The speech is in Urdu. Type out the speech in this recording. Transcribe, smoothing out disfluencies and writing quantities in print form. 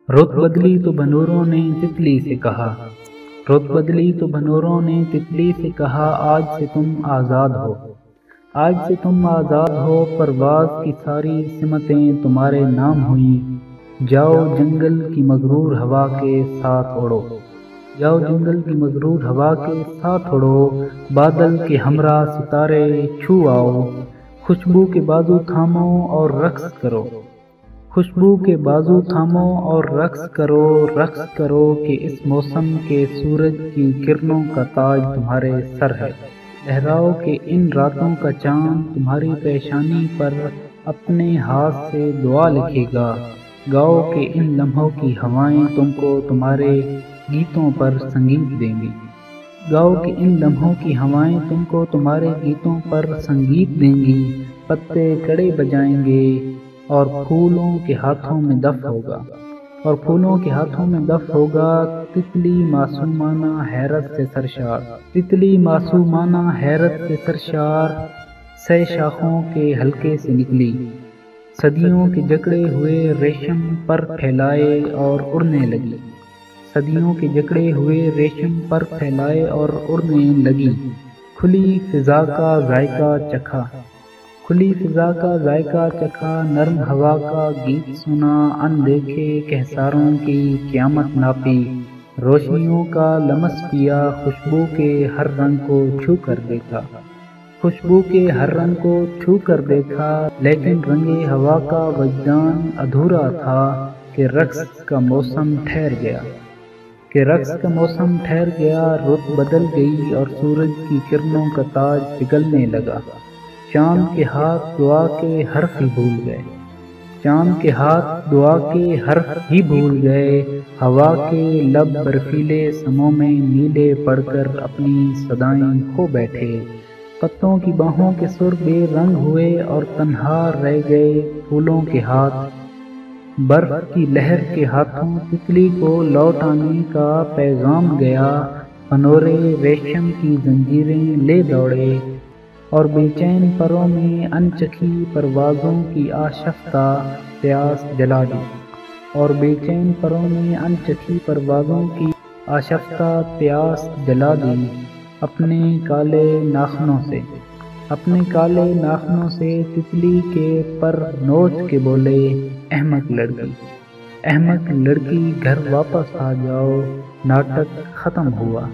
رت بدلی تو بنوروں نے تتلی سے کہا، رت بدلی تو بنوروں نے تتلی سے کہا، آج سے تم آزاد ہو، آج سے تم آزاد ہو، پرواز کی ساری سمتیں تمہارے نام ہوئیں، جاؤ جنگل کی مغرور ہوا کے ساتھ اڑو، جاؤ جنگل کی مغرور ہوا کے ساتھ اڑو، بادل کے ہمراہ ستارے چھو آؤ، خوشبو کے بازو تھامو اور رقص کرو، خوشبو کے بازو تھامو اور رقص کرو کہ اس موسم کے سورج کی کرنوں کا تاج تمہارے سر ہے، لہراؤ کہ ان راتوں کا چاند تمہاری پیشانی پر اپنے ہاتھ سے دعا لکھے گا، گاؤ کہ ان لمحوں کی ہوائیں تم کو تمہارے گیتوں پر سنگیت دیں گی، گاؤ کہ ان لمحوں کی ہوائیں تم کو تمہارے گیتوں پر سنگیت دیں گی، پتے کڑے بجائیں گے اور پھولوں کے ہاتھوں میں دف ہوگا، اور پھولوں کے ہاتھوں میں دف ہوگا، تتلی معصومانہ حیرت سے سرشار، تتلی معصومانہ حیرت سے سرشار، سہ شاخوں کے حلقے سے نکلی، صدیوں کے جکڑے ہوئے ریشم پر پھیلائے اور اڑنے لگی، صدیوں کے جکڑے ہوئے ریشم پر پھیلائے اور اڑنے لگی، کھلی فضا کا ذائقہ چکھا، کھلی فضا کا ذائقہ چکھا، نرم ہوا کا گیت سنا، ان دیکھے کہساروں کی قیامت ناپی، روشنیوں کا لمس پیا، خوشبو کے ہر رنگ کو چھو کر دیکھا، خوشبو کے ہر رنگ کو چھو کر دیکھا، لیکن رنگے ہوا کا وجدان ادھورا تھا کہ رقص کا موسم ٹھہر گیا، کہ رقص کا موسم ٹھہر گیا، رت بدل گئی اور سورج کی کرنوں کا تاج پگھلنے لگا، چاند کے ہاتھ دعا کے حرف ہی بھول گئے، چاند کے ہاتھ دعا کے حرف ہی بھول گئے، ہوا کے لب برفیلے سموں میں نیلے پڑھ کر اپنی صدائیں کھو بیٹھے، پتوں کی باہوں کے سر بے رنگ ہوئے اور تنہا رہ گئے پھولوں کے ہاتھ، برف کی لہر کے ہاتھوں تتلی کو لوٹ آنے کا پیغام گیا، پنورے ریشم کی زنجیریں لے دوڑے اور بے چین پروں میں انچکھی پروازوں کی آشفتہ پیاس جلا دی، اور بے چین پروں میں انچکھی پروازوں کی آشفتہ پیاس جلا دی، اپنے کالے ناخنوں سے، اپنے کالے ناخنوں سے تتلی کے پر نوچ کے بولے، احمق لڑکی، احمق لڑکی گھر واپس آ جاؤ، ناٹک ختم ہوا۔